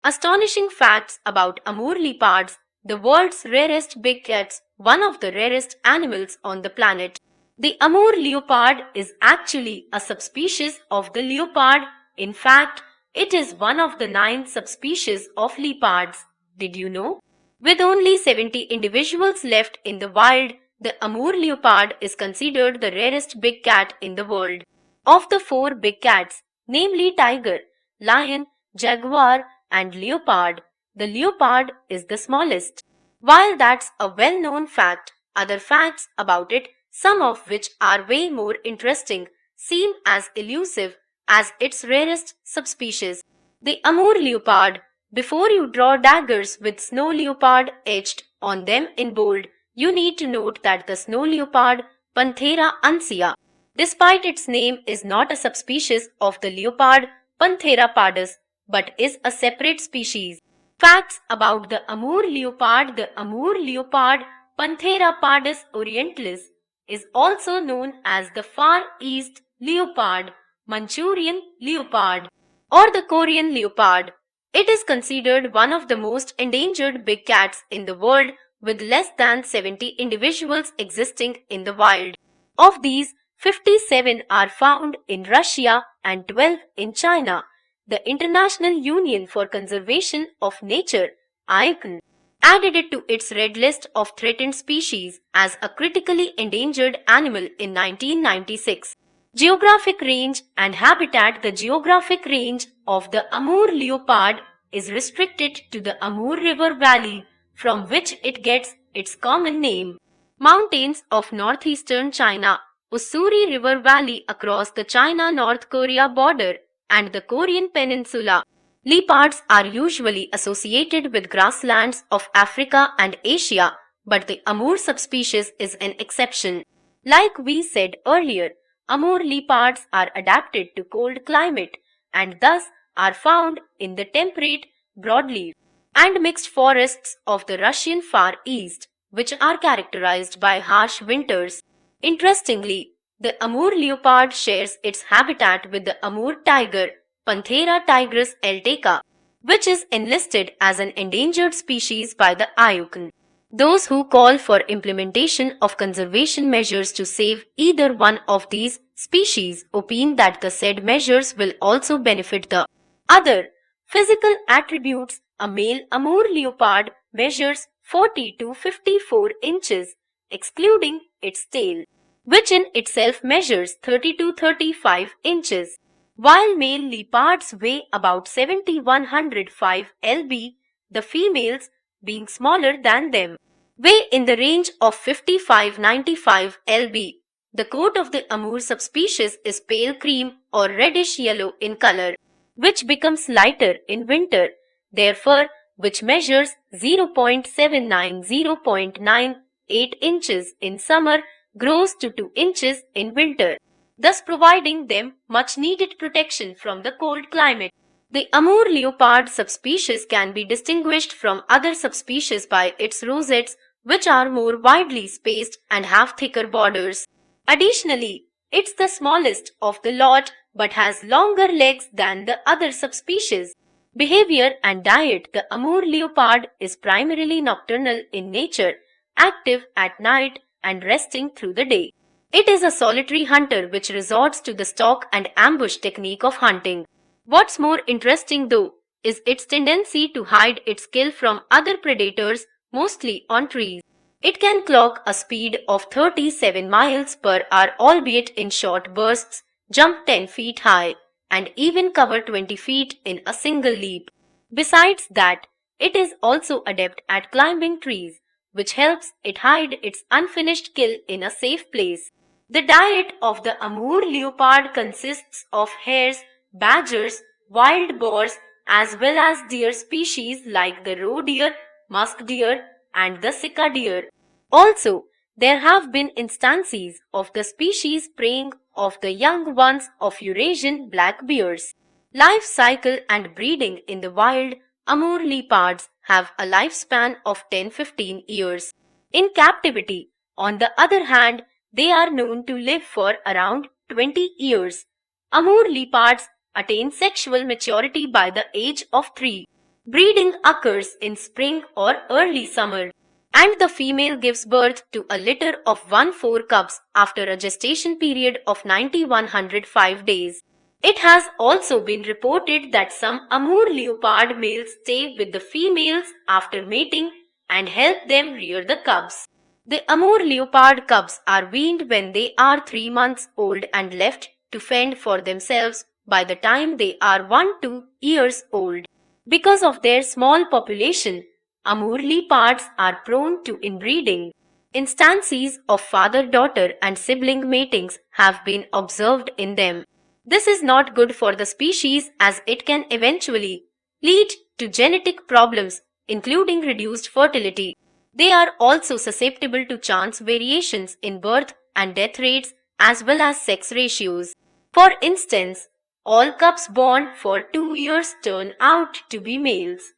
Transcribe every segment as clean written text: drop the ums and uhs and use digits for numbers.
Astonishing facts about Amur leopards, the world's rarest big cats, one of the rarest animals on the planet. The Amur leopard is actually a subspecies of the leopard. In fact, it is one of the 9 subspecies of leopards. Did you know? With only 70 individuals left in the wild, the Amur leopard is considered the rarest big cat in the world. Of the 4 big cats, namely tiger, lion, jaguar, and leopard, the leopard is the smallest. While that's a well-known fact, other facts about it, some of which are way more interesting, seem as elusive as its rarest subspecies. The Amur leopard. Before you draw daggers with snow leopard etched on them in bold, you need to note that the snow leopard, Panthera ansea, despite its name, is not a subspecies of the leopard Panthera pardus, but is a separate species. Facts about the Amur leopard. The Amur leopard, Panthera pardus orientalis, is also known as the Far East leopard, Manchurian leopard, or the Korean leopard. It is considered one of the most endangered big cats in the world, with less than 70 individuals existing in the wild. Of these, 57 are found in Russia and 12 in China. The International Union for Conservation of Nature, IUCN, added it to its red list of threatened species as a critically endangered animal in 1996. Geographic range and habitat. The geographic range of the Amur leopard is restricted to the Amur River Valley, from which it gets its common name. Mountains of northeastern China, Ussuri River Valley across the China-North Korea border, and the Korean Peninsula. Leopards are usually associated with grasslands of Africa and Asia, but the Amur subspecies is an exception. Like we said earlier, Amur leopards are adapted to cold climate and thus are found in the temperate, broadleaf, and mixed forests of the Russian Far East, which are characterized by harsh winters. Interestingly, the Amur leopard shares its habitat with the Amur tiger, Panthera tigris elteca, which is enlisted as an endangered species by the IUCN. Those who call for implementation of conservation measures to save either one of these species opine that the said measures will also benefit the other. Physical attributes. A male Amur leopard measures 40 to 54 inches, excluding its tail, which in itself measures 30 to 35 inches. While male leopards weigh about 7,105 lb, the females, being smaller than them, weigh in the range of 55-95 lb. The coat of the Amur subspecies is pale cream or reddish yellow in color, which becomes lighter in winter. Their fur, which measures 0.79-0.98 inches in summer, grows to 2 inches in winter, thus providing them much needed protection from the cold climate. The Amur leopard subspecies can be distinguished from other subspecies by its rosettes, which are more widely spaced and have thicker borders. Additionally, it's the smallest of the lot but has longer legs than the other subspecies. Behavior and diet. The Amur leopard is primarily nocturnal in nature, active at night and resting through the day. It is a solitary hunter which resorts to the stalk and ambush technique of hunting. What's more interesting though is its tendency to hide its kill from other predators, mostly on trees. It can clock a speed of 37 miles per hour, albeit in short bursts, jump 10 feet high, and even cover 20 feet in a single leap. Besides that, it is also adept at climbing trees, which helps it hide its unfinished kill in a safe place. The diet of the Amur leopard consists of hares, badgers, wild boars, as well as deer species like the roe deer, musk deer, and the sika deer. Also, there have been instances of the species preying of the young ones of Eurasian black bears. Life cycle and breeding. In the wild, Amur leopards have a lifespan of 10-15 years. In captivity, on the other hand, they are known to live for around 20 years. Amur leopards attain sexual maturity by the age of 3. Breeding occurs in spring or early summer, and the female gives birth to a litter of 1-4 cubs after a gestation period of 90-105 days. It has also been reported that some Amur leopard males stay with the females after mating and help them rear the cubs. The Amur leopard cubs are weaned when they are 3 months old and left to fend for themselves by the time they are 1-2 years old. Because of their small population, Amur leopards are prone to inbreeding. Instances of father-daughter and sibling matings have been observed in them. This is not good for the species as it can eventually lead to genetic problems, including reduced fertility. They are also susceptible to chance variations in birth and death rates as well as sex ratios. For instance, all cubs born for 2 years turn out to be males.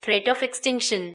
Threat of extinction.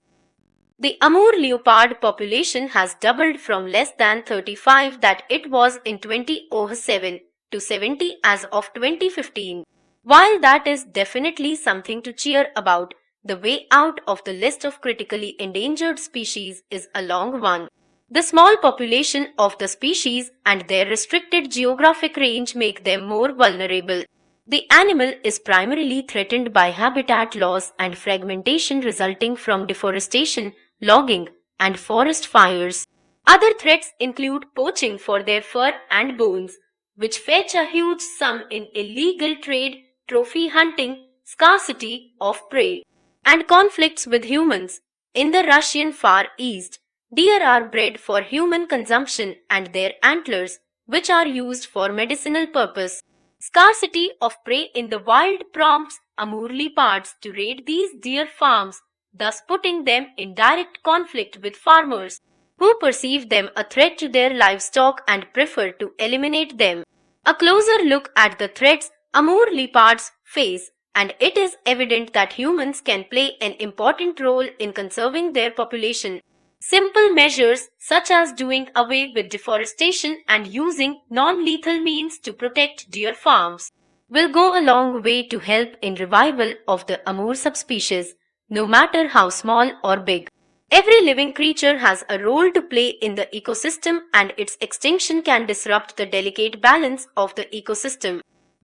The Amur leopard population has doubled from less than 35 that it was in 2007 to 70 as of 2015. While that is definitely something to cheer about, the way out of the list of critically endangered species is a long one. The small population of the species and their restricted geographic range make them more vulnerable. The animal is primarily threatened by habitat loss and fragmentation resulting from deforestation, logging, and forest fires. Other threats include poaching for their fur and bones, which fetch a huge sum in illegal trade, trophy hunting, scarcity of prey, and conflicts with humans. In the Russian Far East, deer are bred for human consumption and their antlers, which are used for medicinal purpose. Scarcity of prey in the wild prompts Amur leopards to raid these deer farms, thus putting them in direct conflict with farmers, who perceive them a threat to their livestock and prefer to eliminate them. A closer look at the threats Amur leopards face, and it is evident that humans can play an important role in conserving their population. Simple measures such as doing away with deforestation and using non-lethal means to protect deer farms will go a long way to help in revival of the Amur subspecies, no matter how small or big. Every living creature has a role to play in the ecosystem, and its extinction can disrupt the delicate balance of the ecosystem.